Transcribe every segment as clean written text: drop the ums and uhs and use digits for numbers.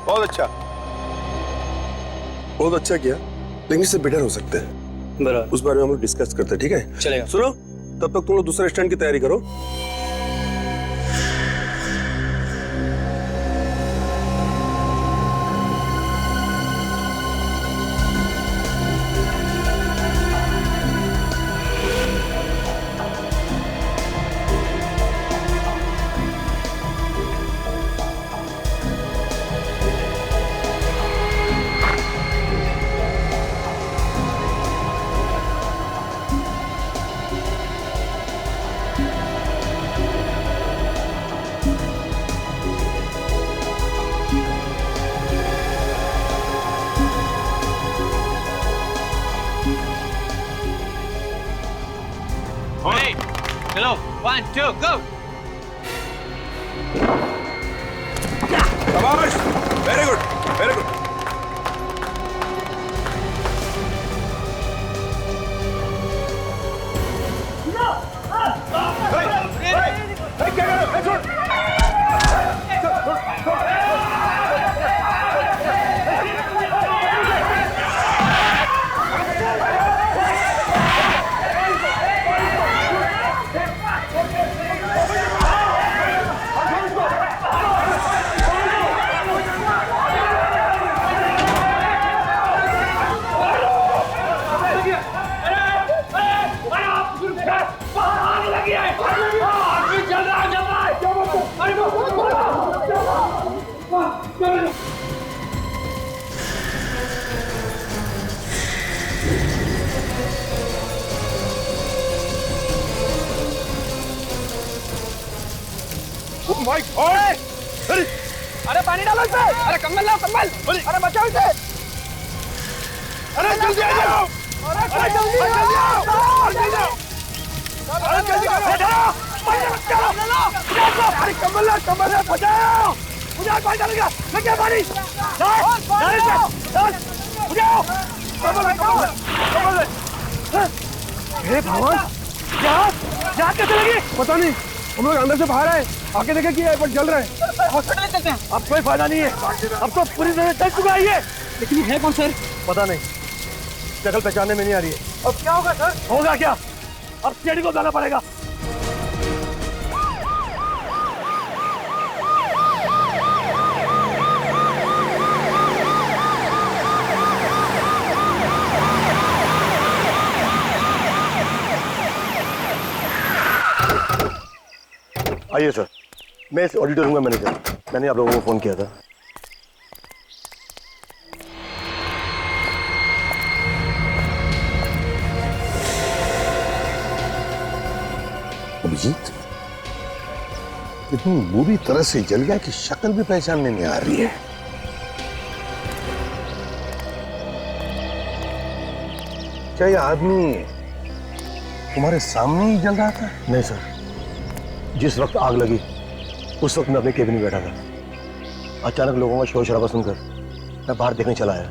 बहुत अच्छा, बहुत अच्छा किया, लेकिन इससे बेटर हो सकते हैं। बराबर, उस बारे में हम लोग डिस्कस करते हैं, ठीक है? चलेगा। सुनो, तब तक तुम लोग दूसरे स्टैंड की तैयारी करो। चलो, 1 2 go। शाबाश, वेरी गुड, वेरी गुड। क्या कर रहे हो? Oh my God! अरे पानी डालो इसमें। अरे कंबल लाओ कंबल। अरे बचाओ इसे। अरे जल्दी आ जाओ! अरे जल्दी आओ। अरे जल्दी आओ। अरे कंबल लाओ बचाओ। मुझे आग पानी डालेगा। मैं क्या पानी? बुझाओ। हे भगवान, क्या कैसे लगी? पता नहीं, हम लोग अंदर से बाहर आए, आके देखे कि बट जल रहा है। हॉस्पिटल में चलते हैं। अब कोई फायदा नहीं है, अब तो पूरी तरह चल चुका है ये। लेकिन है कौन सर? पता नहीं, शक्ल पहचानने में नहीं आ रही है। अब क्या होगा सर? होगा क्या, अब सीआईडी को जाना पड़ेगा। आइए सर, मैं इस ऑडिटर रूम का मैनेजर, मैंने आप लोगों को फोन किया था। अभिजीत इतनी बुरी तरह से जल गया कि शक्ल भी पहचानने नहीं आ रही है। क्या ये आदमी तुम्हारे सामने ही जल रहा था? नहीं सर, जिस वक्त आग लगी उस वक्त मैं अपने केबिन में बैठा था। अचानक लोगों का शोर शराबा सुनकर मैं बाहर देखने चला आया,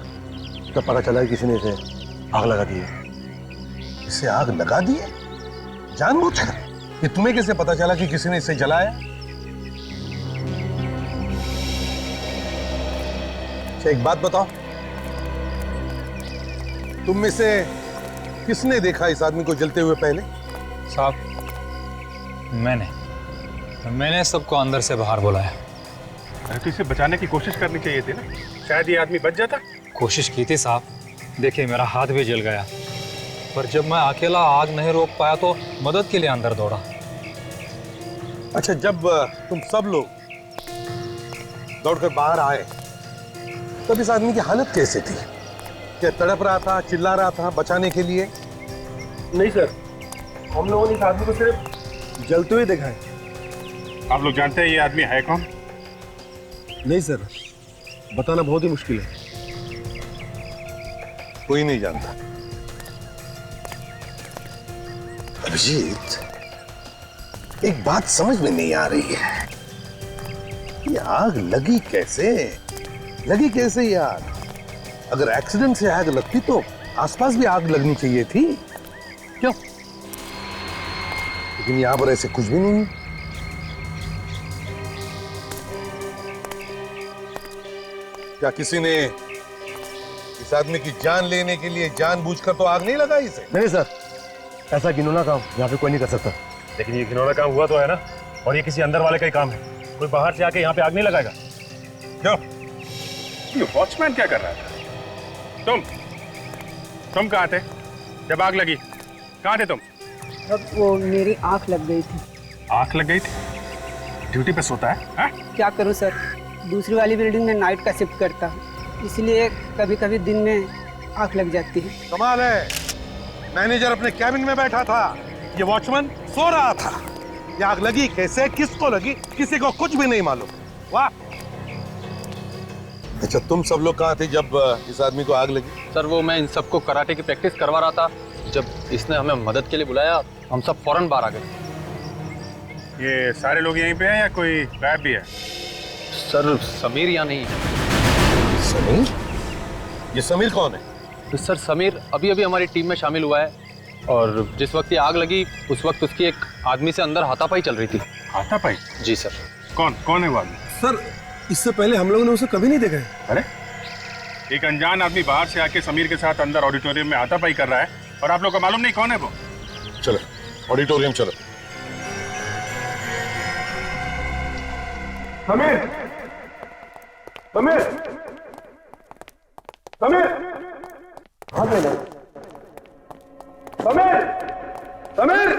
तब पता चला कि किसी ने इसे आग लगा दी है। इसे आग लगा दी है जानबूझकर? ये तुम्हें कैसे पता चला कि किसी ने इसे जलाया? अच्छा एक बात बताओ, तुम में से किसने देखा इस आदमी को जलते हुए पहले? साहब, मैंने सबको अंदर से बाहर बुलाया। तो इसे बचाने की कोशिश करनी चाहिए थी ना, शायद ये आदमी बच जाता। कोशिश की थी साहब, देखिए मेरा हाथ भी जल गया, पर जब मैं अकेला आग नहीं रोक पाया तो मदद के लिए अंदर दौड़ा। अच्छा, जब तुम सब लोग दौड़कर बाहर आए तब इस आदमी की हालत कैसे थी? क्या तड़प रहा था, चिल्ला रहा था बचाने के लिए? नहीं सर, हम लोगों ने इस आदमी को सिर्फ जलते हुए देखा है। आप लोग जानते हैं ये आदमी है कौन? नहीं सर, बताना बहुत ही मुश्किल है। कोई नहीं जानता। अभिजीत, एक बात समझ में नहीं आ रही है, ये आग लगी कैसे? लगी कैसे ये आग? अगर एक्सीडेंट से आग लगती तो आसपास भी आग लगनी चाहिए थी, क्यों? लेकिन यहां पर ऐसे कुछ भी नहीं है। क्या किसी ने इस आदमी की जान लेने के लिए जानबूझकर तो आग नहीं लगाई इसे? नहीं सर, ऐसा घिनौना काम यहाँ पे कोई नहीं कर सकता। लेकिन ये घिनौना काम हुआ तो है ना, और ये किसी अंदर वाले का ही काम है। कोई बाहर से आके यहाँ पे आग नहीं लगाएगा। क्यों? ये वॉचमैन क्या कर रहा है? तुम कहाँ थे जब आग लगी? कहाँ थे तुम? अब वो मेरी आंख लग गई थी। आंख लग गई थी? ड्यूटी पे सोता है हा? क्या करूं सर, दूसरी वाली बिल्डिंग में नाइट का शिफ्ट करता हूं, इसलिए कभी कभी दिन में आंख लग जाती है। कमाल है, मैनेजर अपने कैबिन में बैठा था, ये वॉचमैन सो रहा था। ये आग लगी कैसे, किसको लगी, किसी को कुछ भी नहीं मालूम। वाह। अच्छा, तुम सब लोग कहाँ थे जब इस आदमी को आग लगी? सर वो मैं इन सबको कराटे की प्रैक्टिस करवा रहा था। जब इसने हमें मदद के लिए बुलाया, हम सब फौरन बाहर आ गए। ये सारे लोग यहीं पे हैं या कोई गायब भी है? सर समीर यहाँ नहीं है। समीर? ये समीर कौन है? तो सर समीर अभी अभी हमारी टीम में शामिल हुआ है, और जिस वक्त ये आग लगी उस वक्त उसकी एक आदमी से अंदर हाथापाई चल रही थी। हाथापाई? जी सर। कौन है वो आदमी? सर इससे पहले हम लोगों ने उसे कभी नहीं देखा है। अरे, एक अनजान आदमी बाहर से आके समीर के साथ अंदर ऑडिटोरियम में हाथापाई कर रहा है, और आप लोग को मालूम नहीं कौन है वो? चलो ऑडिटोरियम चलो। समीर, समीर, समीर, समीर, समीर,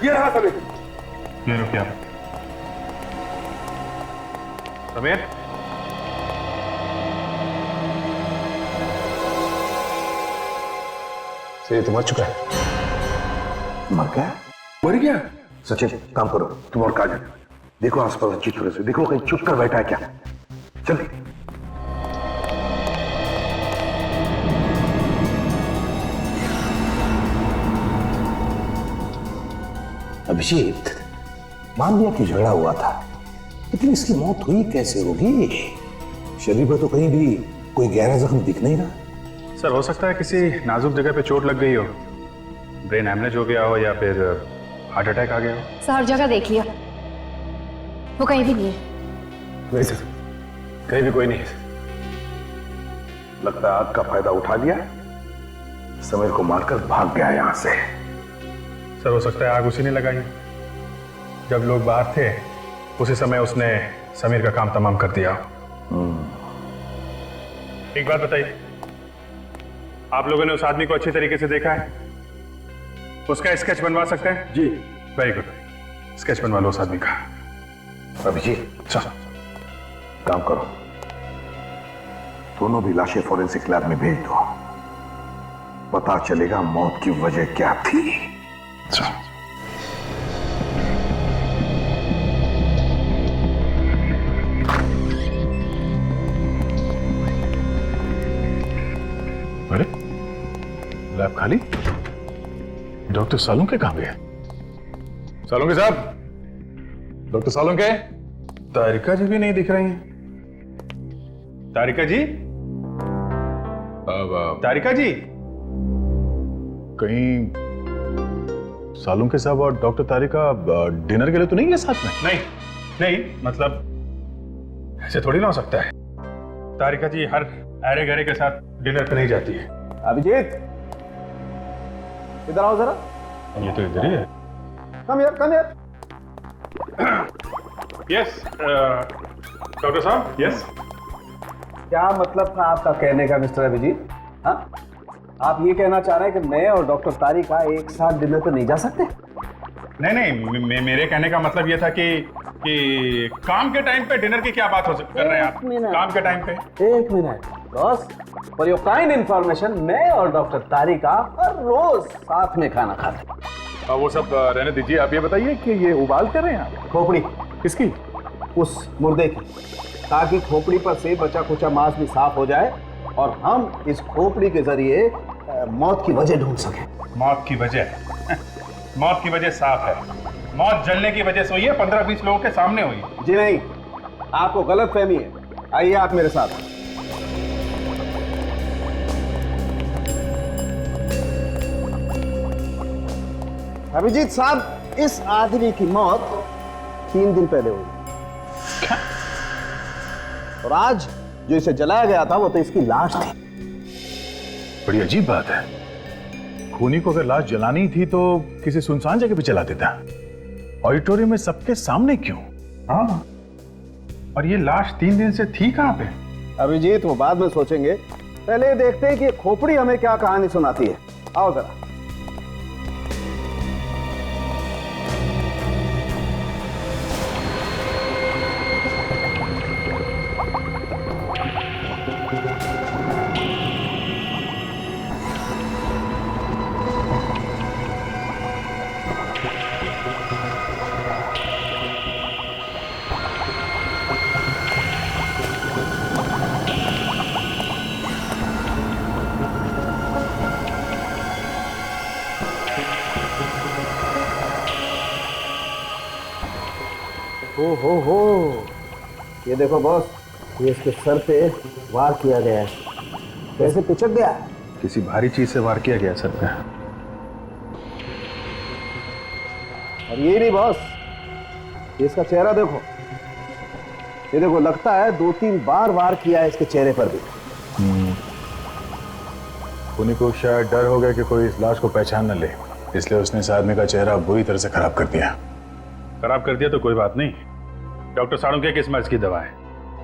ये रहा समीर। ये रुकिए समीर। ये तो मर चुका है। मर गया? मर गया? सचिन काम करो, तुम और काजल देखो आसपास अच्छी तरह से देखो, कहीं छुप कर बैठा है क्या। चल अभिजीत, मान लिया कि झगड़ा हुआ था, लेकिन इसकी मौत हुई कैसे होगी? शरीर पर तो कहीं भी कोई गहरा जख्म दिख नहीं रहा। सर हो सकता है किसी नाजुक जगह पे चोट लग गई हो, ब्रेन हैमरेज हो गया हो, या फिर हार्ट अटैक आ गया हो। हर जगह देख लिया, वो कहीं भी नहीं है। नहीं सर, कहीं भी कोई नहीं है। लगता है आग का फायदा उठा लिया, समीर को मारकर भाग गया यहां से। सर हो सकता है आग उसी ने लगाई, जब लोग बाहर थे उसी समय उसने समीर का काम तमाम कर दिया। एक बात बताइए, आप लोगों ने उस आदमी को अच्छी तरीके से देखा है? उसका स्केच बनवा सकते हैं? जी। वेरी गुड, स्केच बनवा लो उस आदमी का। अभिजीत चलो काम करो, दोनों भी लाशें फॉरेंसिक लैब में भेज दो, पता चलेगा मौत की वजह क्या थी। चलो। अरे लैब खाली, डॉक्टर सालुंके कहां गए? सालुंके साहब, डॉक्टर सालुंके। तारिका जी भी नहीं दिख रही हैं। तारिका जी, तारिका जी, कहीं सालुंके साहब और डॉक्टर तारिका डिनर के लिए तो नहीं है साथ में? नहीं नहीं, मतलब ऐसे थोड़ी ना हो सकता है। तारिका जी हर अरे गरे के साथ डिनर पे नहीं जाती है। अभिजीत, इधर आओ जरा। ये तो इधर ही है। कम यार, कम यार। यस डॉक्टर साहब, यस। क्या मतलब था आपका कहने का मिस्टर अभिजीत? हाँ, आप ये कहना चाह रहे हैं कि मैं और डॉक्टर तारिका एक साथ डिनर पे नहीं जा सकते? नहीं, मेरे कहने का मतलब ये था कि काम के टाइम पे डिनर की क्या बात कर रहे हैं आप? काम के टाइम पे? एक minute boss, for your kind information, मैं और डॉक्टर तारिका हर रोज साथ में खाना खाते हैं। वो सब रहने दीजिए, आप ये बताइए कि ये उबाल कर रहे हैं आप? खोपड़ी किसकी? उस मुर्दे की, ताकि खोपड़ी पर से बचा खुचा मांस भी साफ हो जाए और हम इस खोपड़ी के जरिए मौत की वजह ढूंढ सकें। मौत की वजह? मौत की वजह साफ है, मौत जलने की वजह से हुई है, 15-20 लोगों के सामने हुई। जी नहीं, आपको गलत फहमी है। आइए आप मेरे साथ। अभिजीत साहब, इस आदमी की मौत 3 दिन पहले हुई। और आज जो इसे जलाया गया था वो तो इसकी लाश थी। बड़ी अजीब बात है, खूनी को अगर लाश जलानी थी तो किसी सुनसान जगह पे जला देता, ऑडिटोरियम में सबके सामने क्यों? हाँ, और ये लाश 3 दिन से थी कहाँ पे? अभिजीत वो बाद में सोचेंगे, पहले ये देखते हैं कि खोपड़ी हमें क्या कहानी सुनाती है। आओ जरा। हो ये देखो बॉस, ये इसके सर पे वार किया गया है। कैसे पिचक गया? किसी भारी चीज से वार किया गया सर पे। और ये नहीं बॉस, ये इसका चेहरा देखो, ये देखो लगता है 2-3 बार वार किया है इसके चेहरे पर भी। खूनी को शायद डर हो गया कि कोई इस लाश को पहचान न ले, इसलिए उसने इस आदमी का चेहरा बुरी तरह से खराब कर दिया। खराब कर दिया तो कोई बात नहीं, डॉक्टर साड़ू किस मर्ज की दवा है,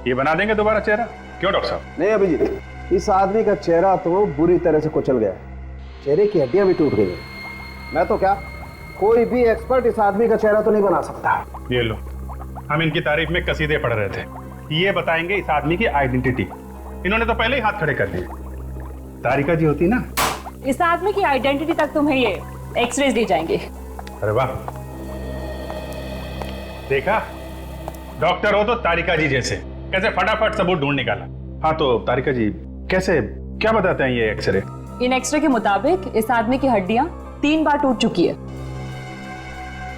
ये बना देंगे दोबारा चेहरा। क्यों डॉक्टर साहब? नहीं अभिजीत, इस आदमी का चेहरा तो बुरी तरह से कुचल गया है, चेहरे की हड्डियां भी टूट गई है। मैं तो क्या, कोई भी एक्सपर्ट इस आदमी का चेहरा तो नहीं बना सकता। ये लो, हम इनकी तारीफ में कसीदे पढ़ रहे थे, ये बताएंगे इस आदमी की आइडेंटिटी। इन्होंने तो पहले ही हाथ खड़े कर दिए। तारिका जी होती ना, इस आदमी की आइडेंटिटी तक तुम्हें ये एक्सरेज दी जाएंगे। अरे वाह, देखा, डॉक्टर हो तो तारिका जी जैसे, कैसे फटाफट सबूत ढूंढ निकाला। हाँ तो तारिका जी कैसे, क्या बताते हैं ये एक्सरे? इन एक्सरे के मुताबिक इस आदमी की हड्डियां 3 बार टूट चुकी है।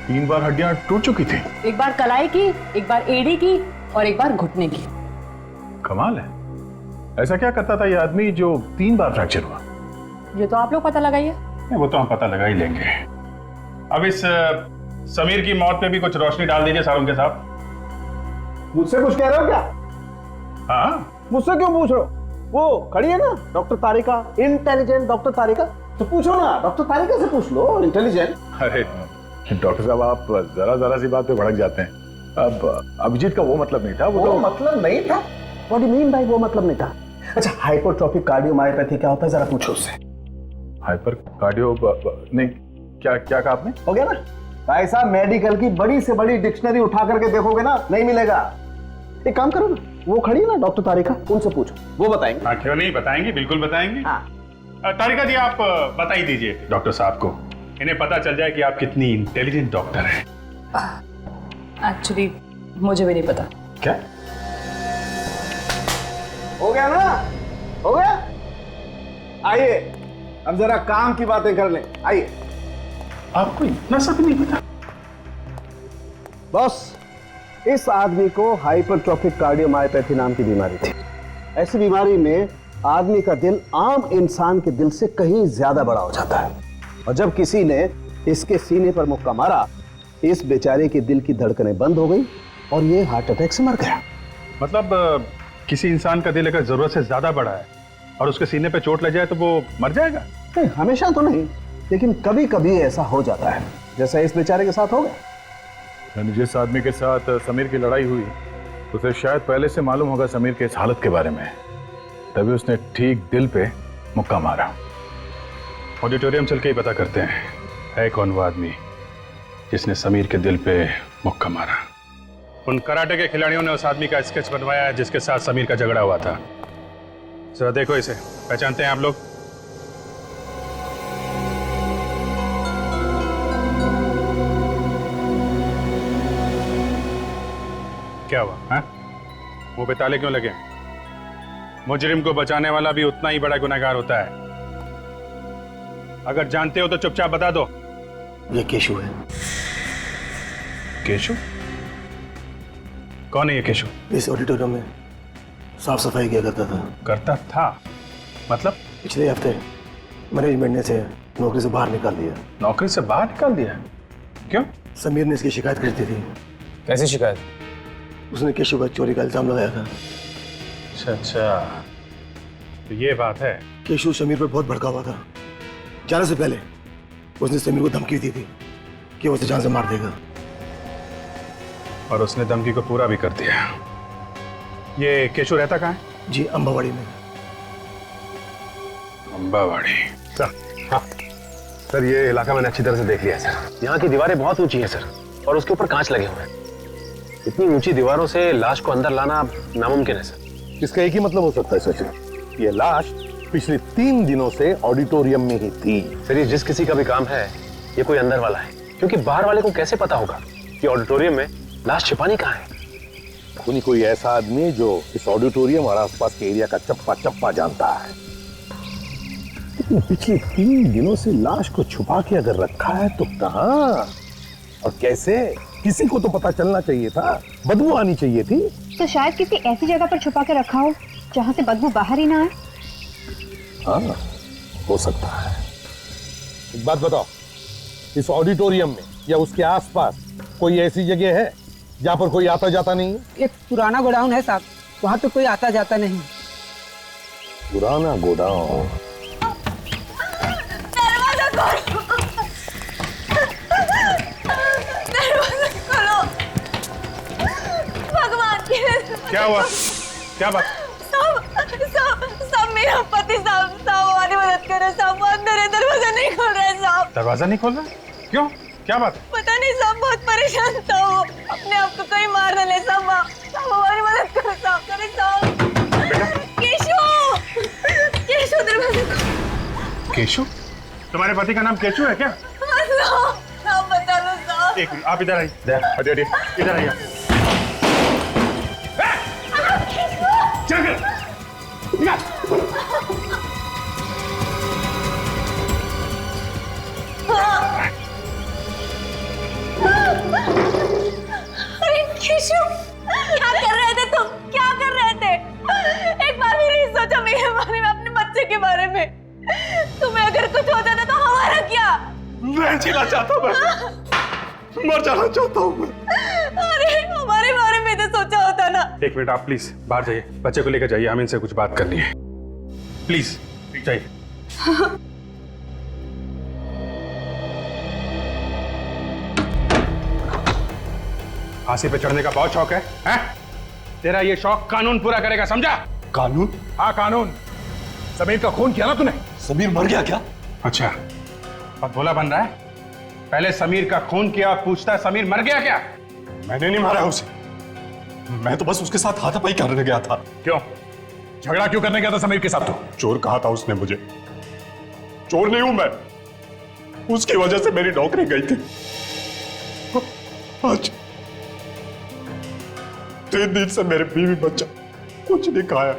3 बार हड्डियां टूट चुकी थी? एक बार कलाई की, एक बार एड़ी की और एक बार घुटने की। कमाल है, ऐसा क्या करता था ये आदमी जो 3 बार फ्रैक्चर हुआ? ये तो आप लोग पता लगाइए। वो तो हम पता लगा ही लेंगे। अब इस समीर की मौत पे भी कुछ रोशनी डाल दीजिए सारुण के साथ। मुझसे कुछ कह रहे हो क्या? हाँ, मुझसे क्यों पूछ रहे हो? वो खड़ी है ना डॉक्टर तारिका, इंटेलिजेंट डॉक्टर तारिका, तो पूछो ना, डॉक्टर तारिका से पूछ लो, इंटेलिजेंट। अरे डॉक्टर साहब, आप जरा सी बात पे भड़क जाते हैं। अब अभिजीत का वो मतलब नहीं था। वो तो मतलब नहीं था? What do you mean by वो मतलब नहीं था? अच्छा, हाइपोट्रोफिक कार्डियोमायोपैथी क्या होता है जरा पूछो उससे। हाइपर कार्डियो नहीं, क्या कहा आपने? हो गया ना भाई साहब, मेडिकल की बड़ी से बड़ी डिक्शनरी उठा करके देखोगे ना, नहीं मिलेगा। एक काम करो ना, वो खड़ी है ना डॉक्टर तारिका, उनसे पूछो, वो बताएंगे। हाँ क्यों नहीं, बताएंगे, बिल्कुल बताएंगे। हाँ। तारिका जी आप बता ही दीजिए डॉक्टर साहब को, इन्हें पता चल जाए कि आप कितनी इंटेलिजेंट डॉक्टर हैं। एक्चुअली मुझे भी नहीं पता। क्या हो गया ना? हो गया? आइए अब जरा काम की बातें कर लें, आइए। आपको इतना सब नहीं पता? बॉस, इस आदमी को हाइपरट्रोफिक कार्डियोमायोपैथी नाम की बीमारी थी। ऐसी बीमारी में आदमी का दिल आम इंसान के दिल से कहीं ज्यादा बड़ा हो जाता है, और जब किसी ने इसके सीने पर मुक्का मारा, इस बेचारे के दिल की धड़कनें बंद हो गई और ये हार्ट अटैक से मर गया। मतलब किसी इंसान का दिल अगर जरूरत से ज्यादा बड़ा है और उसके सीने पे चोट लग जाए तो वो मर जाएगा? नहीं, हमेशा तो नहीं, लेकिन कभी कभी ऐसा हो जाता है, जैसा इस बेचारे के साथ हो गया। यानी जिस आदमी के साथ समीर की लड़ाई हुई, उसे शायद पहले से मालूम होगा समीर के इस हालत के बारे में, तभी उसने ठीक दिल पे मुक्का मारा। ऑडिटोरियम चल के ही पता करते हैं है कौन वो आदमी जिसने समीर के दिल पे मुक्का मारा। उन कराटे के खिलाड़ियों ने उस आदमी का स्केच बनवाया है जिसके साथ समीर का झगड़ा हुआ था। जरा देखो इसे, पहचानते हैं आप लोग? क्या हुआ? हाँ, मुंह पे ताले क्यों लगे? मुजरिम को बचाने वाला भी उतना ही बड़ा गुनहगार होता है। अगर जानते हो तो चुपचाप बता दो। ये केशु है। केशु? कौन है ये केशु? इस ऑडिटोरियम में साफ सफाई किया करता था। करता था मतलब? पिछले हफ्ते मैनेजमेंट ने इसे नौकरी से बाहर निकाल दिया। नौकरी से बाहर निकाल दिया? क्यों? समीर ने इसकी शिकायत कर दी थी कैसी शिकायत? उसने केशव पर चोरी का इल्जाम लगाया था। अच्छा अच्छा, तो ये बात है। केशव समीर पर बहुत भड़का हुआ था। जाने से पहले उसने समीर को धमकी दी थी कि वो उसे जान से मार देगा, और उसने धमकी को पूरा भी कर दिया। ये केशव रहता कहाँ है? जी अंबावाड़ी में। अंबावाड़ी। हाँ सर, ये इलाका मैंने अच्छी तरह से देख लिया है सर। यहाँ की दीवारें बहुत ऊंची हैं सर, और उसके ऊपर कांच लगे हुए हैं। इतनी ऊंची दीवारों से लाश को अंदर लाना नामुमकिन है सर। इसका एक ही मतलब हो सकता है सचिन, ये लाश पिछले 3 दिनों से ऑडिटोरियम में ही थी। सर ये जिस किसी का भी काम है, ये कोई अंदर वाला है, क्योंकि बाहर वाले को कैसे पता होगा कि ऑडिटोरियम में लाश छिपानी कहाँ है? कोई ऐसा आदमी जो इस ऑडिटोरियम और आसपास के एरिया का चप्पा चप्पा जानता है। लेकिन पिछले 3 दिनों से लाश को छुपा के अगर रखा है तो कहाँ और कैसे? किसी को तो पता चलना चाहिए था, बदबू आनी चाहिए थी। तो शायद किसी ऐसी जगह पर छुपा के रखा हो जहाँ से बदबू बाहर ही ना आए। हाँ, हो सकता है। एक बात बताओ, इस ऑडिटोरियम में या उसके आसपास कोई ऐसी जगह है जहाँ पर कोई आता जाता नहीं है? एक पुराना गोडाउन है साहब, वहाँ तो कोई आता जाता नहीं। पुराना गोडाउन? दरवाजा खोलो, दरवाजा खोलो, भगवान। क्या हुआ? क्या बात? साहब मेरा पति साहब हमारी मदद करे साहब, वो अंदर है, दरवाजा नहीं खोल रहा है साहब। दरवाजा नहीं खोल रहा? क्यों? क्या बात? पता नहीं साहब, बहुत परेशान था वो, अपने आप को कहीं मार न ले साहब। हमारी मदद करो साहब, करे साहब। केशव, केशव दरवाजा खोलो। केशव? तुम्हारे पति का नाम केशव है क्या? साहब बता दो साहब। एक मिनट, आप इधर आइए। इधर आइए। अरे केशव, क्या कर रहे थे तुम? क्या कर रहे थे? एक बार भी नहीं सोचा मेरे बारे में, अपने बच्चे के बारे में? तुम्हें अगर कुछ हो जाता तो हमारा क्या? मैं जीना चाहता हूँ, मर जाना चाहता हूँ मैं। अरे हमारे बारे में तो सोचा होता ना। एक मिनट, आप प्लीज बाहर जाइए, बच्चे को लेकर जाइए, हमें इनसे कुछ बात करनी है। प्लीज जाइए। फांसी पे चढ़ने का बहुत शौक है, हैं? तेरा ये शौक कानून पूरा करेगा, समझा? कानून? हाँ कानून। समीर का खून किया ना तूने? समीर मर गया क्या? अच्छा, बहुत भोला बन रहा है। पहले समीर का खून किया, पूछता है समीर मर गया क्या? मैंने नहीं मारा उसे, मैं तो बस उसके साथ हाथापाई करने गया था। क्यों? झगड़ा क्यों करने गया था समीर के साथ? तो चोर कहा था उसने मुझे। चोर नहीं हूं मैं, उसकी वजह से मेरी नौकरी गई थी। आज 3 दिन से मेरे बीवी बच्चा कुछ नहीं खाया,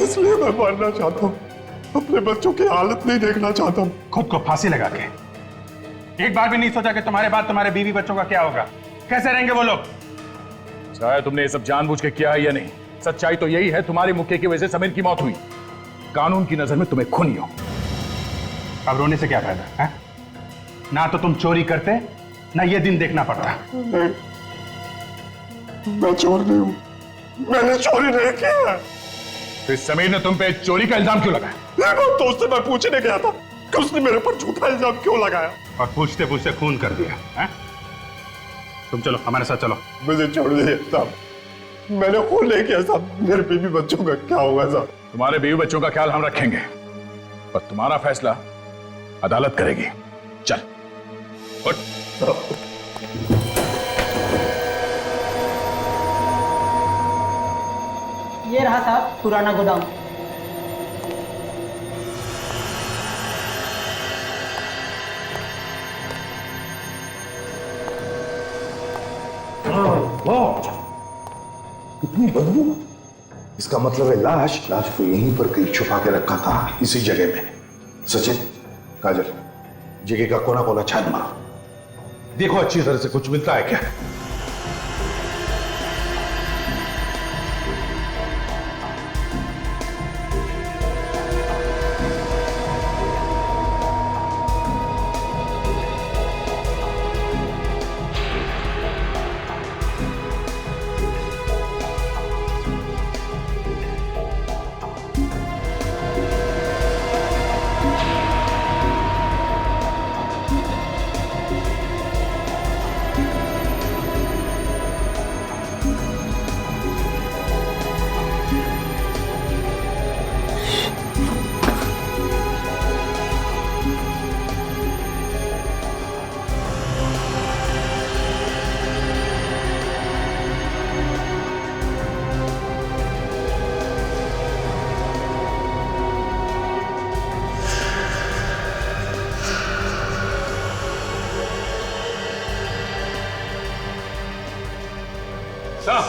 इसलिए मैं मरना चाहता हूं। अपने बच्चों की हालत नहीं देखना चाहता हूं। खुद को फांसी लगा के एक बार भी नहीं सोचा कि तुम्हारे बाद तुम्हारे बीवी बच्चों का क्या होगा? कैसे रहेंगे वो लोग? चाहे तुमने ये सब जानबूझ के किया है या नहीं, सच्चाई तो यही है, तुम्हारी मुक्के की वजह से समीर की मौत हुई। कानून की नजर में तुम्हें खूनी हो। अब रोने से क्या फायदा है? ना तो तुम चोरी करते, ना ये दिन देखना पड़ता। मैं चोर नहीं हूं, मैंने चोरी नहीं किया। फिर समीर ने तुम पे चोरी का इल्जाम क्यों लगाया? तो उससे मैं पूछने गया था कि उसने मेरे पर झूठा इल्जाम क्यों लगाया, और पूछते पूछते खून कर दिया है? तुम चलो हमारे साथ चलो। मुझे छोड़ दीजिए साहब, मैंने खून नहीं किया साहब। मेरे बीवी बच्चों का क्या होगा साहब? तुम्हारे बीवी बच्चों का ख्याल हम रखेंगे, पर तुम्हारा फैसला अदालत करेगी। चल उठ। ये रहा साहब पुराना गोदाम। कितनी बदबू! इसका मतलब है लाश को यहीं पर कहीं छुपा के रखा था, इसी जगह में। सचिन, काजल, जगह का कोना कोना छान मारो, देखो अच्छी तरह से कुछ मिलता है क्या। साहब।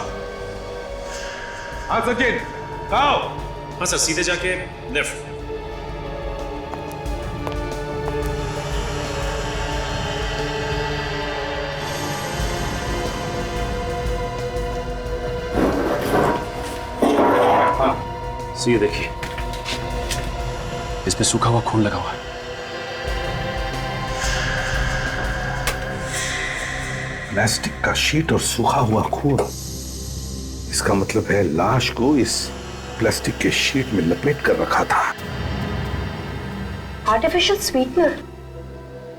हाँ सचिन, कहाँ हो? हाँ सर, सीधे जाके लेफ्ट। ये देखिए, इस पे सूखा हुआ खून लगा हुआ है। प्लास्टिक का शीट और सूखा हुआ खून, इसका मतलब है लाश को इस प्लास्टिक के शीट में लपेट कर रखा था। आर्टिफिशियल स्वीटनर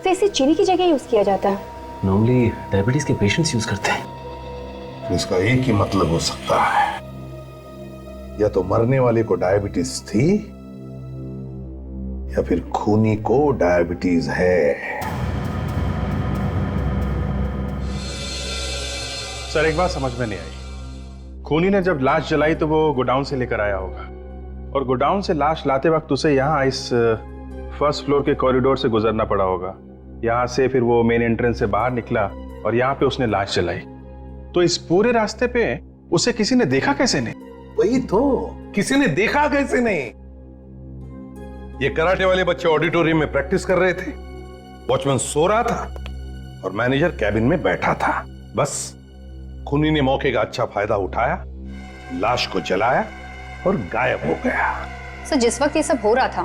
तो इसे चीनी की जगह यूज किया जाता है। नॉर्मली डायबिटीज के पेशेंट्स यूज करते हैं। इसका एक ही मतलब हो सकता है, या तो मरने वाले को डायबिटीज थी या फिर खूनी को डायबिटीज है। सर एक बात समझ में नहीं आई, खूनी ने जब लाश जलाई तो वो गोडाउन से लेकर आया होगा, और गोडाउन से लाश लाते वक्त उसे यहाँ इस फर्स्ट फ्लोर के कॉरिडोर से गुजरना पड़ा होगा। यहाँ से फिर वो मेन एंट्रेंस से बाहर निकला और यहाँ पे उसने लाश जलाई। तो इस पूरे रास्ते पे उसे किसी ने देखा कैसे नहीं? वही तो, किसी ने देखा कैसे नहीं? ये कराटे वाले बच्चे ऑडिटोरियम में प्रैक्टिस कर रहे थे, वॉचमैन सो रहा था और मैनेजर कैबिन में बैठा था। बस खूनी ने मौके का अच्छा फायदा उठाया, लाश को जलाया और गायब हो गया। सर जिस वक्त ये सब हो रहा था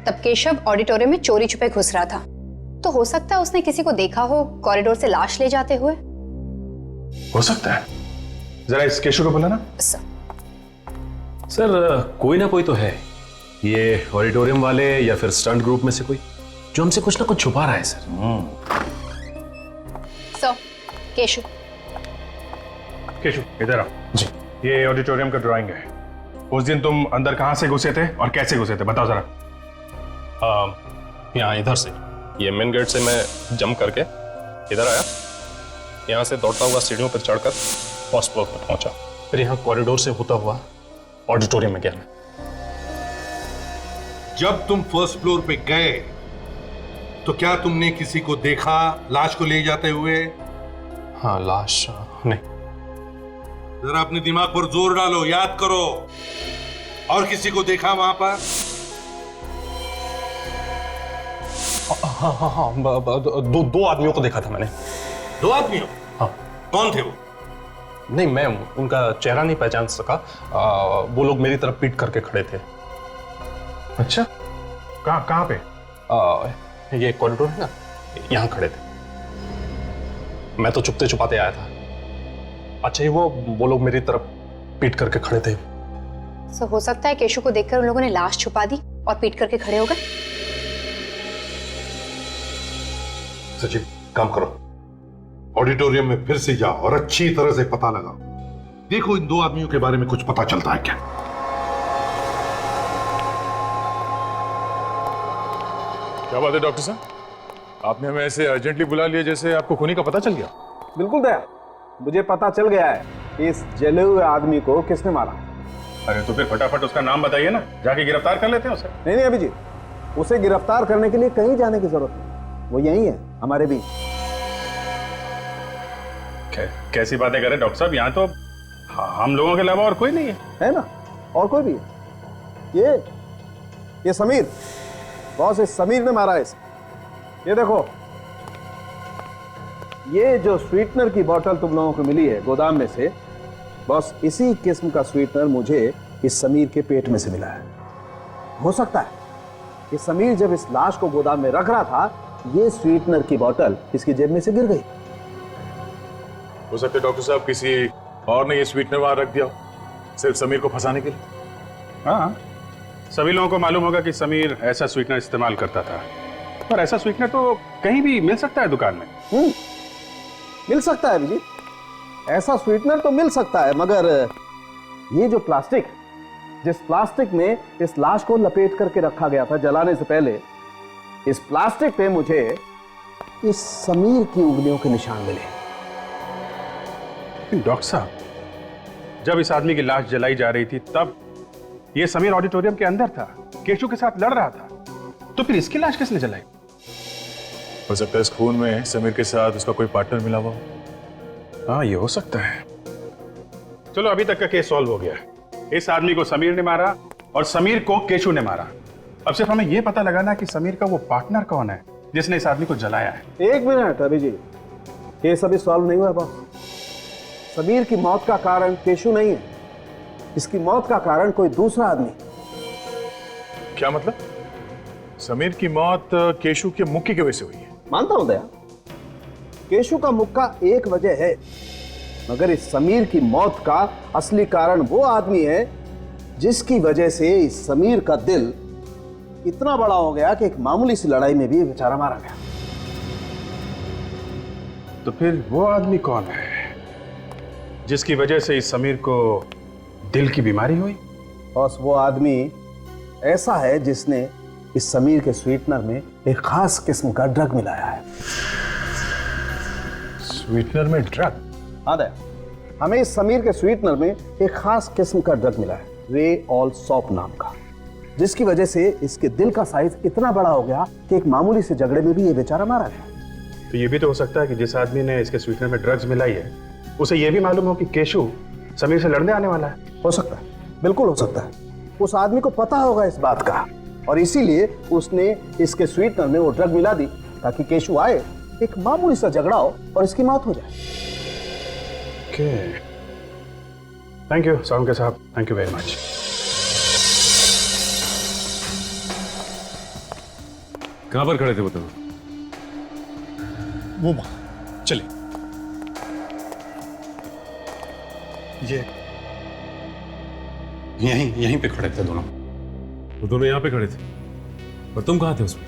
तब केशव ऑडिटोरियम में चोरी छुपे घुस रहा था, तो हो सकता है उसने किसी को देखा हो कॉरिडोर से लाश ले जाते हुए। हो सकता है, जरा इस केशव को बुलाना। सर कोई ना कोई तो है, ये ऑडिटोरियम वाले या फिर स्टंट ग्रुप में से कोई, जो हमसे कुछ ना कुछ छुपा रहा है सर। सर केशव, केशव इधर आओ जी। ये ऑडिटोरियम का ड्राइंग है। उस दिन तुम अंदर कहां से घुसे थे और कैसे घुसे थे, बताओ जरा। यहाँ इधर से, ये मेन गेट से मैं जंप करके इधर आया, यहाँ से दौड़ता हुआ सीढ़ियों पर चढ़कर फर्स्ट फ्लोर पर पहुंचा, फिर यहाँ कॉरिडोर से होता हुआ ऑडिटोरियम में गया मैं। जब तुम फर्स्ट फ्लोर पे गए तो क्या तुमने किसी को देखा लाश को ले जाते हुए? हाँ लाश नहीं। जरा अपने दिमाग पर जोर डालो, याद करो। और किसी को देखा वहां पर? हाँ, दो आदमियों को देखा था मैंने। दो आदमियों? हाँ। कौन थे वो? नहीं, मैं उनका चेहरा नहीं पहचान सका। वो लोग मेरी तरफ पीट करके खड़े थे। अच्छा, कहाँ पे? ये कॉरिडोर है ना, यहाँ खड़े थे। मैं तो छुपते छुपाते आया था। अच्छा, वो लोग मेरी तरफ पीट करके खड़े थे। सो हो सकता है केशव को देखकर उन लोगों ने लाश छुपा दी और पीट करके खड़े हो गए। सचिन काम करो, ऑडिटोरियम में फिर से जाओ और अच्छी तरह से पता लगाओ, देखो इन दो आदमियों के बारे में कुछ पता चलता है क्या। क्या बात है डॉक्टर साहब, आपने हमें ऐसे अर्जेंटली बुला लिया जैसे आपको खूनी का पता चल गया। बिल्कुल दया, मुझे पता चल गया है कि इस जले हुए आदमी को किसने मारा। अरे तो फिर फटाफट उसका नाम बताइए ना, जाके गिरफ्तार कर लेते हैं उसे। नहीं अभिजीत, उसे गिरफ्तार करने के लिए कहीं जाने की जरूरत नहीं, वो यही है हमारे बीच। कैसी बातें करें डॉक्टर साहब, यहाँ तो हम लोगों के अलावा और कोई नहीं है ना? और कोई भी है? ये समीर, बॉस इस समीर ने मारा है इसे। ये देखो, ये जो स्वीटनर की बोतल तुम लोगों को मिली है गोदाम में से, बॉस इसी किस्म का स्वीटनर मुझे इस समीर के पेट में से मिला है। हो सकता है कि समीर जब इस लाश को गोदाम में रख रहा था, ये स्वीटनर की बोतल इसकी जेब में से गिर गई। हो सकता है डॉक्टर साहब किसी और ने ये स्वीटनर वहां रख दिया हो, सिर्फ समीर को फंसाने के लिए। हाँ, सभी लोगों को मालूम होगा कि समीर ऐसा स्वीटनर इस्तेमाल करता था, पर ऐसा स्वीटनर तो कहीं भी मिल सकता है दुकान में। मिल सकता है अभिजीत, ऐसा स्वीटनर तो मिल सकता है, मगर ये जो प्लास्टिक, जिस प्लास्टिक में इस लाश को लपेट करके रखा गया था जलाने से पहले, इस प्लास्टिक पे मुझे इस समीर की उंगलियों के निशान मिले। डॉक्टर साहब, जब इस आदमी की लाश जलाई जा रही थी तब ये समीर ऑडिटोरियम के अंदर था, केशव के साथ लड़ रहा था, तो फिर इसकी लाश किसने जलाई? हो सकता है इस खून में समीर के साथ उसका कोई पार्टनर मिला हुआ। हाँ, ये हो सकता है। चलो अभी तक का केस सॉल्व हो गया है। इस आदमी को समीर ने मारा और समीर को केशु ने मारा। अब सिर्फ हमें यह पता लगाना कि समीर का वो पार्टनर कौन है जिसने इस आदमी को जलाया है। एक मिनट अभी जी, केस अभी सॉल्व नहीं हुआ बॉस। समीर की मौत का कारण केशु नहीं है, इसकी मौत का कारण कोई दूसरा आदमी। क्या मतलब? समीर की मौत केशु के मुक्के की वजह से हुई है? मानता हूं दया, केशु का मुक्का एक वजह है, मगर इस समीर की मौत का असली कारण वो आदमी है जिसकी वजह से इस समीर का दिल इतना बड़ा हो गया कि एक मामूली सी लड़ाई में भी बेचारा मारा गया। तो फिर वो आदमी कौन है जिसकी वजह से इस समीर को दिल की बीमारी हुई? बॉस, वो आदमी ऐसा है जिसने इस समीर के स्वीटनर में एक खास किस्म का ड्रग मिलाया है। स्वीटनर में ड्रग? हाँ दया, हमें इस समीर के स्वीटनर में एक खास किस्म का ड्रग मिला है, रे ऑल सॉप नाम का, जिसकी वजह से इसके दिल का साइज इतना बड़ा हो गया कि एक मामूली से झगड़े में भी ये बेचारा मारा गया। तो ये भी तो हो सकता है कि जिस आदमी ने इसके स्वीटनर में ड्रग्स मिलाई है उसे ये भी मालूम हो कि केशु समीर से लड़ने आने वाला है। हो सकता है, बिल्कुल हो सकता है। उस आदमी को पता होगा इस बात का और इसीलिए उसने इसके स्वीटनर में वो ड्रग मिला दी ताकि केशु आए, एक मामूली सा झगड़ा हो और इसकी मौत हो जाए। थैंक यू सावंकर साहब, थैंक यू वेरी मच। कहां पर खड़े थे बताओ? वो वहां चले। ये यहीं पे खड़े थे दोनों। वो दोनों यहाँ पे खड़े थे और तुम कहाँ थे उसमें?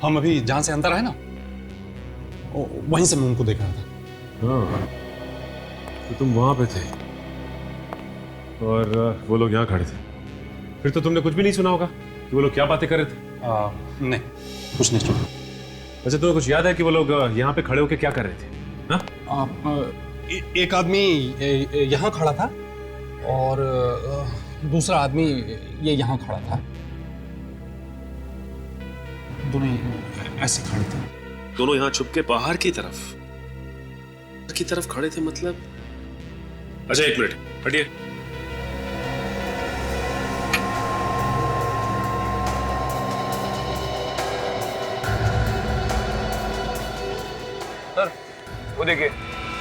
हम अभी जहां से अंदर आए ना, वहीं से मैं उनको देख रहा था। हाँ, तो तुम वहां पे थे और वो लोग यहाँ खड़े थे। फिर तो तुमने कुछ भी नहीं सुना होगा कि वो लोग क्या बातें कर रहे थे? नहीं, कुछ नहीं सुना। वैसे तुम्हें कुछ याद है कि वो लोग यहाँ पे खड़े होकर क्या कर रहे थे? हाँ? एक आदमी यहाँ खड़ा था और दूसरा आदमी ये यहाँ खड़ा था। दोनों ऐसे खड़े थे। दोनों यहाँ छुप के बाहर की तरफ खड़े थे मतलब? अच्छा एक मिनट हटिए। सर वो देखिए,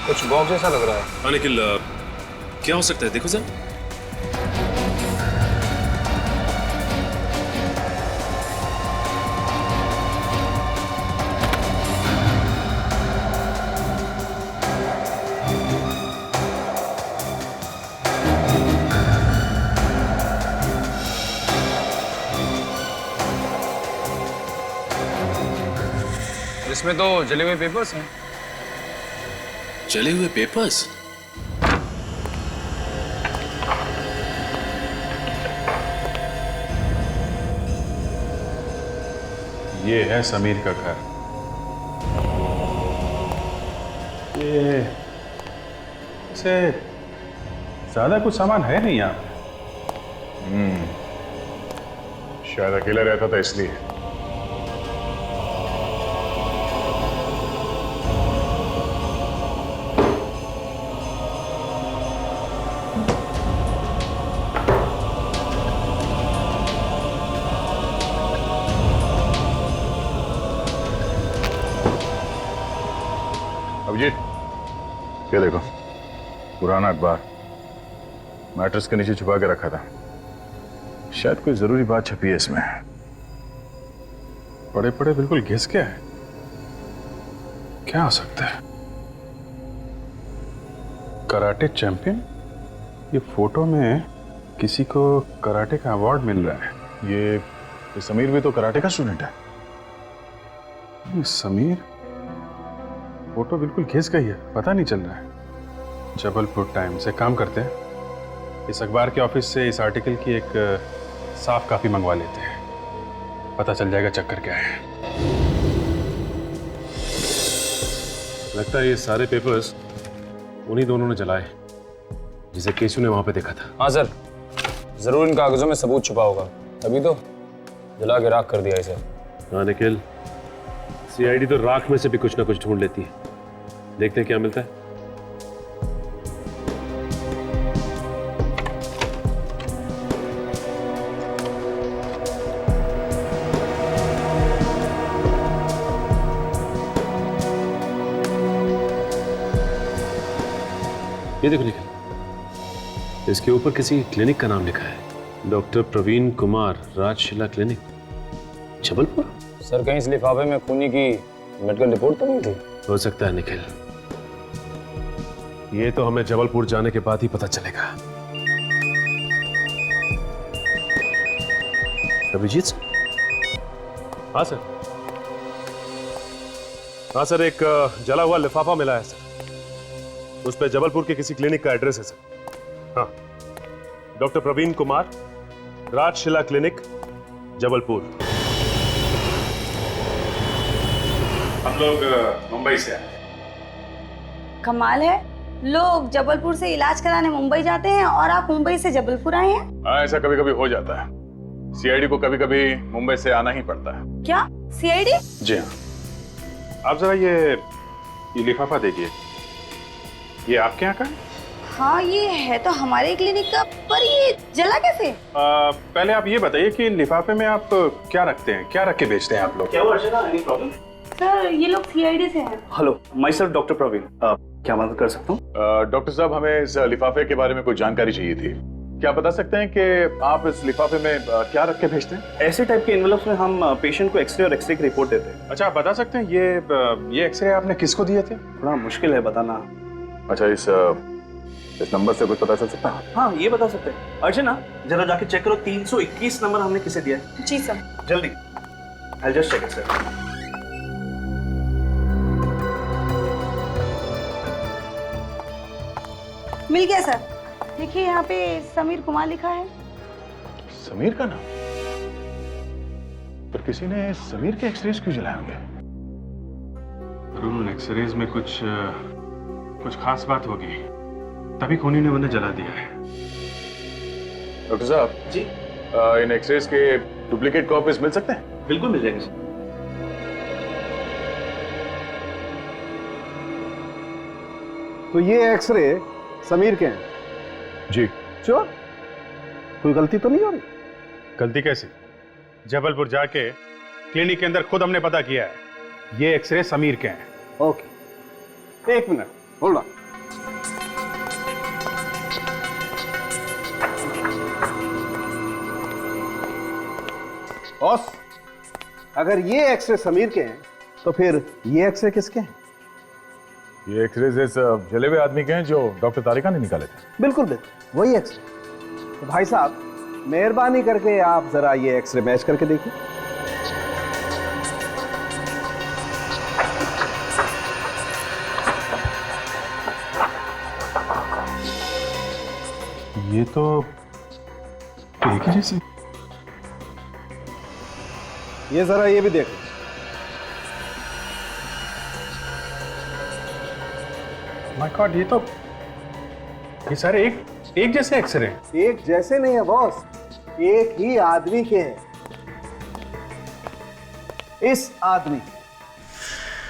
कुछ बॉक्स जैसा लग रहा है। हाँ निखिल, क्या हो सकता है देखो जरा। इसमें तो जले हुए पेपर्स हैं। जले हुए पेपर्स? ये है समीर का घर। ये से ज्यादा कुछ सामान है नहीं यहाँ। शायद अकेला रहता था इसलिए। अभिजीत, ये देखो पुराना अखबार मैट्रेस के नीचे छुपा के रखा था। शायद कोई जरूरी बात छपी है इसमें। पड़े पड़े बिल्कुल घिस गया है। क्या हो सकता है? Karate champion? ये फोटो में किसी को कराटे का अवार्ड मिल रहा है। ये समीर भी तो कराटे का स्टूडेंट है। ये समीर, फोटो बिल्कुल घिस गई है, पता नहीं चल रहा है। जबलपुर टाइम्स से काम करते हैं। इस अखबार के ऑफिस से इस आर्टिकल की एक साफ कॉपी मंगवा लेते हैं, पता चल जाएगा चक्कर क्या है। लगता है ये सारे पेपर्स उन्हीं दोनों ने जलाए जिसे केशु ने वहां पे देखा था। हाँ सर, जरूर इन कागजों में सबूत छुपा होगा, तभी तो जला के राख कर दिया इसे। हाँ निखिल, सीआईडी तो राख में से भी कुछ ना कुछ ढूंढ लेती है। देखते हैं क्या मिलता है। ये देखो निखिल, इसके ऊपर किसी क्लिनिक का नाम लिखा है, doctor Praveen Kumar, Rajshila clinic, Jabalpur. Sir कहीं इस लिफाफे में खूनी की मेडिकल रिपोर्ट तो नहीं थी? हो सकता है निखिल, ये तो हमें जबलपुर जाने के बाद ही पता चलेगा। अभिजीत सर? हाँ सर। हाँ सर, एक जला हुआ लिफाफा मिला है सर, उस पर जबलपुर के किसी क्लिनिक का एड्रेस है सर। हाँ, डॉक्टर प्रवीण कुमार, राजशिला क्लिनिक, जबलपुर। हम लोग मुंबई से आए। कमाल है, लोग जबलपुर से इलाज कराने मुंबई जाते हैं और आप मुंबई से जबलपुर आए हैं। हाँ, ऐसा कभी कभी हो जाता है। सीआईडी को कभी कभी मुंबई से आना ही पड़ता है। क्या सीआईडी? जी हाँ। आप जरा ये लिफाफा देखिए, ये आपके यहाँ का है? हाँ, ये है तो हमारे क्लिनिक का, पर ये जला कैसे? पहले आप ये बताइए कि लिफाफे में आप क्या रखते हैं, क्या रख के बेचते हैं आप लोग? क्या हुआ अर्चना, एनी प्रॉब्लम? सर ये लोग सीआईडी से हैं। Hello, myself doctor Praveen, क्या मदद कर सकता हूँ? डॉक्टर साहब, हमें इस लिफाफे के बारे में कुछ जानकारी चाहिए थी। क्या आप बता सकते हैं कि आप इस लिफाफे में क्या रख के भेजते हैं? ऐसे टाइप के एनवेलप्स में हम पेशेंट को एक्सरे और एक्सरे की रिपोर्ट देते हैं। अच्छा, आप बता सकते हैं ये एक्सरे आपने किसको दिए थे? थोड़ा मुश्किल है बताना। अच्छा, इस नंबर से कुछ पता चल सकता है? हाँ, ये बता सकते हैं। अर्चना, जरा जाके चेक करो 321 नंबर हमने किसे दिया है। जी सर। जल्दी, I just check it sir. मिल गया सर। देखिए यहाँ पे समीर कुमार लिखा है। समीर का नाम? पर किसी ने समीर के एक्सरेज क्यों जलाए होंगे? उन एक्सरेज में कुछ खास बात होगी, तभी खूनी ने उन्हें जला दिया है। डॉक्टर साहब जी, इन एक्सरेज के डुप्लीकेट कॉपीज मिल सकते हैं? बिल्कुल मिल जाएंगे सर। तो ये एक्सरे समीर के हैं? जी। श्योर? कोई गलती तो नहीं हो रही? गलती कैसी? जबलपुर जाके क्लिनिक के अंदर खुद हमने पता किया है, ये एक्सरे समीर के हैं। ओके, एक मिनट, होल्ड ऑन। बॉस, अगर ये एक्सरे समीर के हैं तो फिर ये एक्सरे किसके हैं? ये एक्सरेज इस जले हुए आदमी के हैं जो डॉक्टर तारिका ने निकाले थे। बिल्कुल बिल्कुल वही एक्सरे। तो भाई साहब, मेहरबानी करके आप जरा ये एक्सरे मैच करके देखिए। ये तो एक ही जैसे। ये जरा ये भी देख। माय गॉड, ये सारे एक जैसे एक्सरे हैं। एक जैसे नहीं है बॉस, एक ही आदमी के हैं। इस आदमी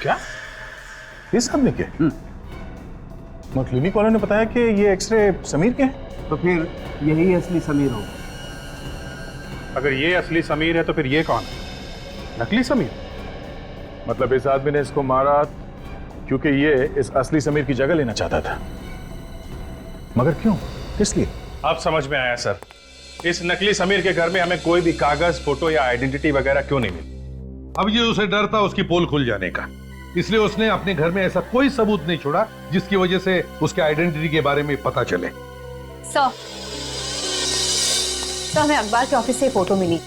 क्या? इस आदमी के? मगर क्लिनिक वालों ने बताया कि ये एक्सरे समीर के हैं। तो फिर यही असली समीर होगा। अगर ये असली समीर है तो फिर ये कौन है? नकली समीर? मतलब इस आदमी ने इसको मारा क्योंकि ये इस असली समीर की जगह लेना चाहता था। मगर क्यों, किस लिए? अब समझ में आया सर। इस नकली समीर के घर में हमें कोई भी कागज, फोटो या आइडेंटिटी वगैरह क्यों नहीं मिली? अब ये उसे डर था उसकी पोल खुल जाने का, इसलिए उसने अपने घर में ऐसा कोई सबूत नहीं छोड़ा जिसकी वजह से उसके आइडेंटिटी के बारे में पता चले। सर, हमें अखबार के ऑफिस से फोटो मिली।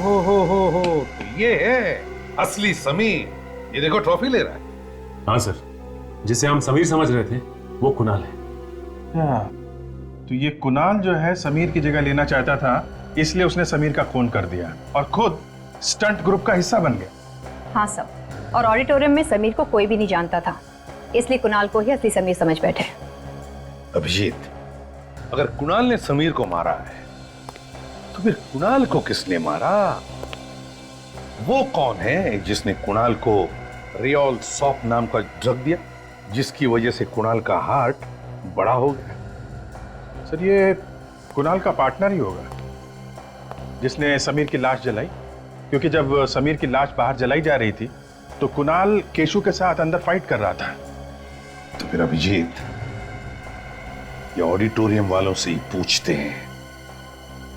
हो, तो ये है असली समीर। ये देखो ट्रॉफी ले रहा है। हाँ सर, जिसे हम समीर समझ रहे थे वो कुणाल है। क्या? तो ये कुणाल जो है समीर की जगह लेना चाहता था, इसलिए उसने समीर का खून कर दिया और खुद स्टंट ग्रुप का हिस्सा बन गया। हाँ सर, और ऑडिटोरियम में समीर को कोई भी नहीं जानता था, इसलिए कुणाल को ही असली समीर समझ बैठे। अभिजीत, अगर कुणाल ने समीर को मारा है तो फिर कुणाल को किसने मारा? वो कौन है जिसने कुणाल को रियोल सॉप नाम का ड्रग दिया, जिसकी वजह से कुणाल का हार्ट बड़ा हो गया? सर, ये कुणाल का पार्टनर ही होगा जिसने समीर की लाश जलाई, क्योंकि जब समीर की लाश बाहर जलाई जा रही थी तो कुणाल केशु के साथ अंदर फाइट कर रहा था। तो फिर अभिजीत, ये ऑडिटोरियम वालों से ही पूछते हैं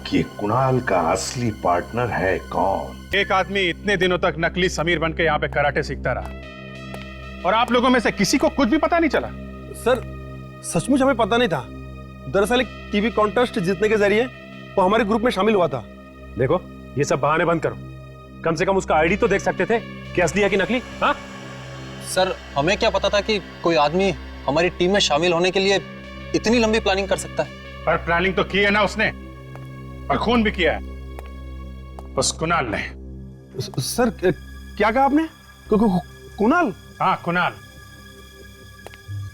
कि ये कुणाल का असली पार्टनर है कौन। एक आदमी इतने दिनों तक नकली समीर बनके यहाँ पे कराटे सीखता रहा और आप लोगों में से किसी को कुछ भी पता नहीं चला। सर सचमुच हमें पता नहीं था। दरअसल एक टीवी कॉन्टेस्ट जीतने के जरिए वो हमारे ग्रुप में शामिल हुआ था। देखो, ये सब बहाने बंद करो। कम से कम उसका आईडी तो देख सकते थे कि असली है कि नकली। हाँ सर, हमें क्या पता था कि कोई आदमी हमारी टीम में शामिल होने के लिए इतनी लंबी प्लानिंग कर सकता है। पर प्लानिंग तो की है ना उसने, और खून भी किया है उस कुणाल ने। सर क्या कहा आपने? कुणाल? हाँ कुणाल।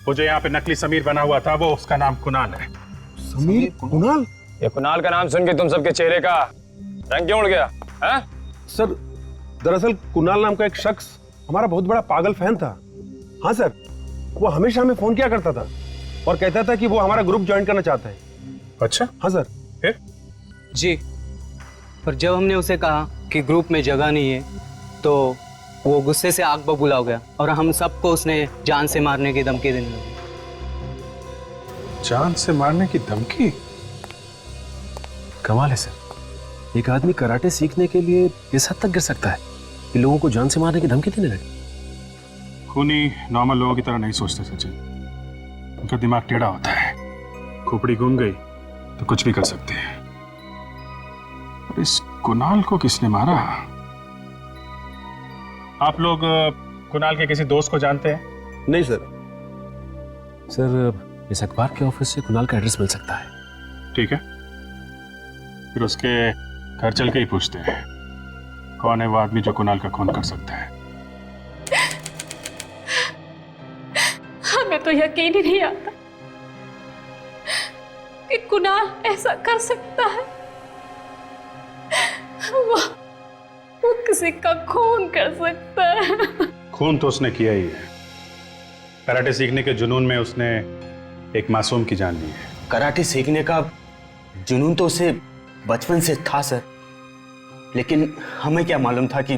वो जो यहाँ पे नकली समीर बना हुआ था, वो उसका नाम कुणाल है। समीर? कुणाल? ये कुणाल का नाम सुन के तुम सबके चेहरे का रंग क्यों उड़ गया? है? सर दरअसल कुणाल नाम का एक शख्स हमारा बहुत बड़ा पागल फैन था। हाँ सर, वो हमेशा हमें फोन किया करता था और कहता था कि वो हमारा ग्रुप ज्वाइन करना चाहता है। अच्छा? हाँ सर। फिर? जी, पर जब हमने उसे कहा कि ग्रुप में जगह नहीं है तो वो गुस्से से आग बबूला हो गया और हम सबको उसने जान से मारने की धमकी देने लगी। जान से मारने की धमकी? कमाल है सर, एक आदमी कराटे सीखने के लिए इस हद तक गिर सकता है कि लोगों को जान से मारने की धमकी देने लगे। खूनी नॉर्मल लोगों की तरह नहीं सोचते सचिन, उनका दिमाग टेढ़ा होता है। खोपड़ी घूम गई तो कुछ भी कर सकते हैं। और इस कुणाल को किसने मारा? आप लोग कुणाल के किसी दोस्त को जानते हैं? नहीं सर। सर इस अखबार के ऑफिस से कुणाल का एड्रेस मिल सकता है। ठीक है, फिर उसके घर चल के ही पूछते हैं कौन है वो आदमी जो कुणाल का खून कर सकता है। हमें तो यकीन ही नहीं आता कि कुणाल ऐसा कर सकता है। वो किसी का खून कर सकता है। खून तो उसने किया ही है। कराटे सीखने के जुनून में उसने एक मासूम की जान ली है। कराटे सीखने का जुनून तो उसे बचपन से था सर, लेकिन हमें क्या मालूम था कि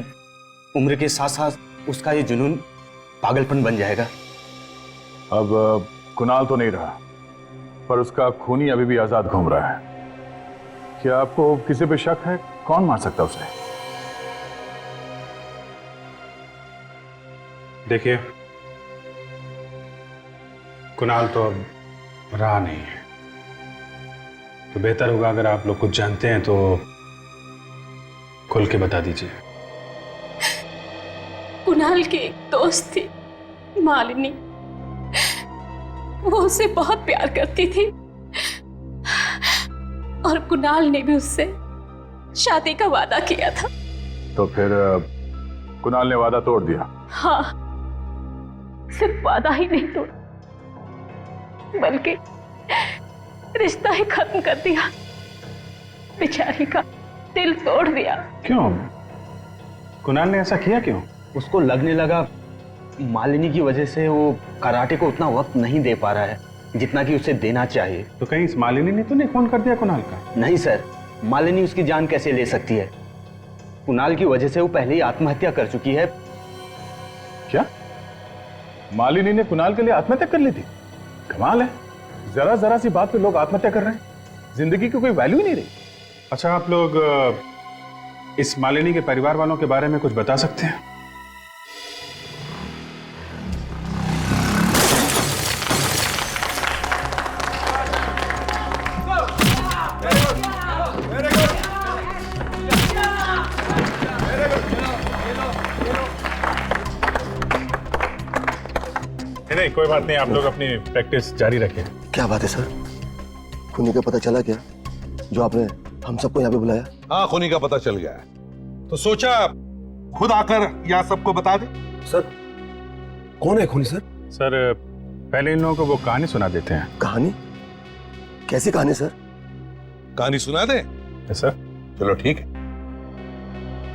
उम्र के साथ साथ उसका ये जुनून पागलपन बन जाएगा। अब कुणाल तो नहीं रहा, पर उसका खूनी अभी भी आजाद घूम रहा है। क्या आपको किसी पे शक है? कौन मार सकता है उसे? देखिए, कुणाल तो अब रहा नहीं है, तो बेहतर होगा अगर आप लोग कुछ जानते हैं तो खुल के बता दीजिए। कुणाल की एक दोस्त थी, मालिनी। वो उसे बहुत प्यार करती थी और कुणाल ने भी उससे शादी का वादा किया था। तो फिर कुणाल ने वादा तोड़ दिया? हाँ, सिर्फ वादा ही नहीं तोड़ा बल्कि रिश्ता ही खत्म कर दिया। बेचारी का दिल तोड़ दिया। क्यों? कुणाल ने ऐसा किया क्यों? उसको लगने लगा मालिनी की वजह से वो कराटे को उतना वक्त नहीं दे पा रहा है जितना कि उसे देना चाहिए। तो कहीं इस मालिनी ने तो नहीं खून कर दिया कुणाल का? नहीं सर, मालिनी उसकी जान कैसे ले सकती है? कुणाल की वजह से वो पहले ही आत्महत्या कर चुकी है। क्या? मालिनी ने कुणाल के लिए आत्महत्या कर ली थी? कमाल है, जरा जरा सी बात पे लोग आत्महत्या कर रहे हैं। जिंदगी की कोई वैल्यू ही नहीं रही। अच्छा, आप लोग इस मालिनी के परिवार वालों के बारे में कुछ बता सकते हैं? नहीं, कोई बात नहीं, आप लोग अपनी प्रैक्टिस जारी रखें। क्या बात है सर, खूनी का पता चला क्या जो आपने हम सबको यहाँ पे बुलाया? हाँ, खूनी का पता चल गया है, तो सोचा खुद आकर यहाँ सबको बता दे। सर कौन है खूनी? सर पहले इन लोगों को वो कहानी सुना देते हैं। कहानी? कैसी कहानी सर? कहानी सुना दे? सर चलो ठीक है,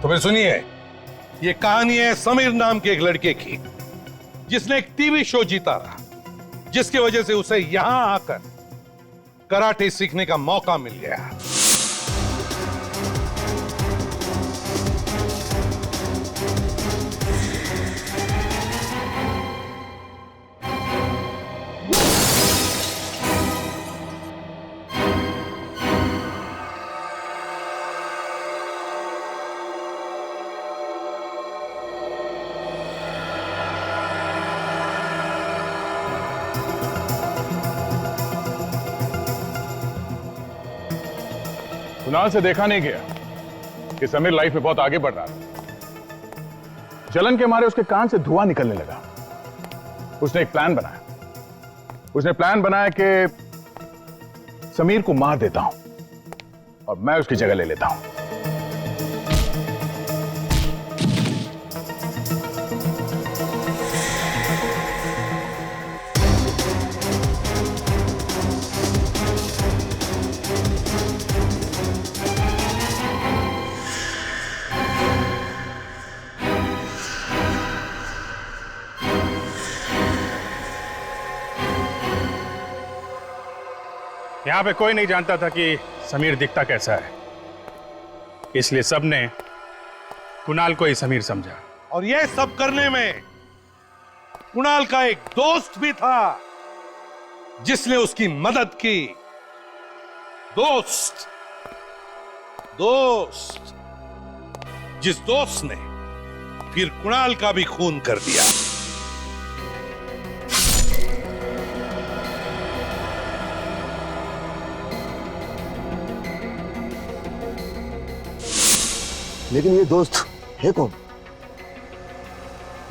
तो फिर सुनिए। ये कहानी है समीर नाम के एक लड़के की, जिसने एक टीवी शो जीता रहा, जिसकी वजह से उसे यहां आकर कराटे सीखने का मौका मिल गया। कुणाल से देखा नहीं गया कि समीर लाइफ में बहुत आगे बढ़ रहा था। जलन के मारे उसके कान से धुआं निकलने लगा। उसने एक प्लान बनाया। उसने प्लान बनाया कि समीर को मार देता हूं और मैं उसकी जगह ले लेता हूं। यहां पे कोई नहीं जानता था कि समीर दिखता कैसा है, इसलिए सबने कुणाल को ही समीर समझा। और यह सब करने में कुणाल का एक दोस्त भी था जिसने उसकी मदद की। दोस्त जिस दोस्त ने फिर कुणाल का भी खून कर दिया। लेकिन ये दोस्त है कौन?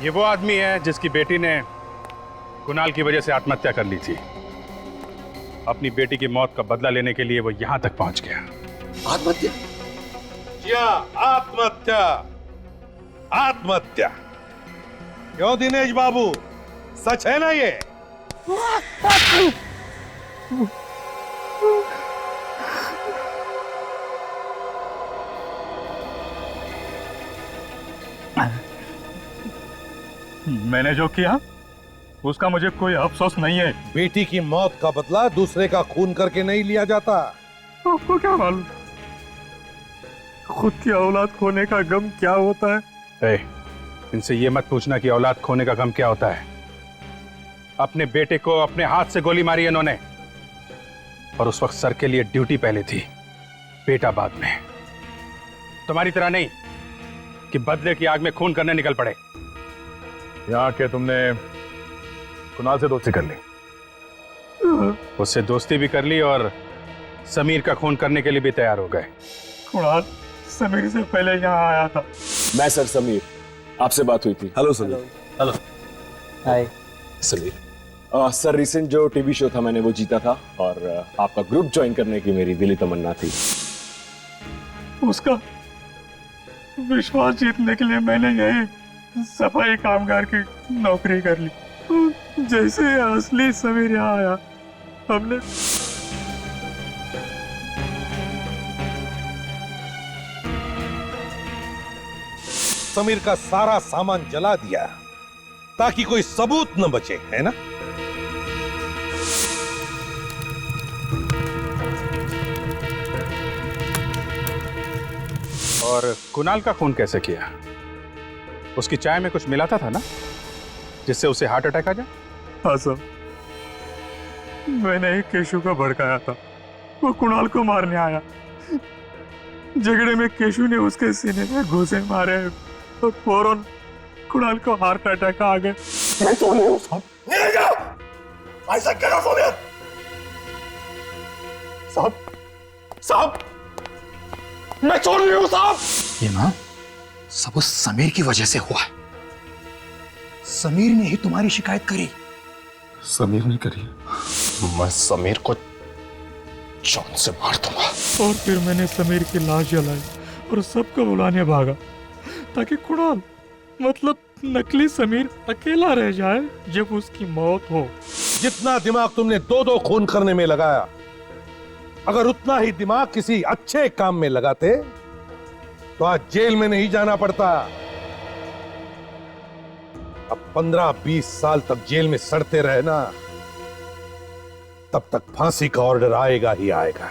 ये वो आदमी है जिसकी बेटी ने कुणाल की वजह से आत्महत्या कर ली थी। अपनी बेटी की मौत का बदला लेने के लिए वो यहां तक पहुंच गया। आत्महत्या? क्या आत्महत्या? आत्महत्या क्यों दिनेश बाबू, सच है ना ये? मैंने जो किया उसका मुझे कोई अफसोस नहीं है। बेटी की मौत का बदला दूसरे का खून करके नहीं लिया जाता। आपको क्या मालूम खुद की औलाद खोने का गम क्या होता है? इनसे ये मत पूछना कि औलाद खोने का गम क्या होता है। अपने बेटे को अपने हाथ से गोली मारी इन्होंने, और उस वक्त सर के लिए ड्यूटी पहले थी, बेटा बाद में। तुम्हारी तरह नहीं कि बदले की आग में खून करने निकल पड़े। यहां के तुमने कुणाल से दोस्ती कर ली? उससे दोस्ती भी कर ली और समीर का खून करने के लिए भी तैयार हो गए। कुणाल समीर से पहले यहाँ आया था। मैं सर समीर, आपसे बात हुई थी। हेलो समीर। हेलो। हाय समीर। सर रिसेंट जो टीवी शो था मैंने वो जीता था और आपका ग्रुप ज्वाइन करने की मेरी दिली तमन्ना थी। उसका विश्वास जीतने के लिए मैंने यही सफाई कामगार की नौकरी कर ली। जैसे असली समीर यहाँ आया, हमने समीर का सारा सामान जला दिया ताकि कोई सबूत न बचे, है ना? और कुणाल का खून कैसे किया? उसकी चाय में कुछ मिलाता था ना जिससे उसे हार्ट अटैक आ जाए? हाँ सर, मैंने ही केशु को भड़काया था। वो कुणाल को मारने आया। झगड़े में केशु ने उसके सीने में घूंसे मारे और फौरन कुणाल को हार्ट अटैक आ गया। मैं तो नहीं हूं साहब। नहीं जाओ। ऐसा क्या सोनिया? साहब मैं चोर नहीं हूं साहब। ये ना सब उस समीर की वजह से हुआ है। समीर ने ही तुम्हारी शिकायत करी। समीर ने करी? मैं समीर को जान से मार दूंगा। और फिर मैंने समीर की लाश जलाई और सबको बुलाने भागा ताकि कुणाल मतलब नकली समीर अकेला रह जाए जब उसकी मौत हो। जितना दिमाग तुमने दो खून करने में लगाया, अगर उतना ही दिमाग किसी अच्छे काम में लगाते तो आज जेल में नहीं जाना पड़ता। अब 15-20 साल तक जेल में सड़ते रहना, तब तक फांसी का ऑर्डर आएगा ही आएगा।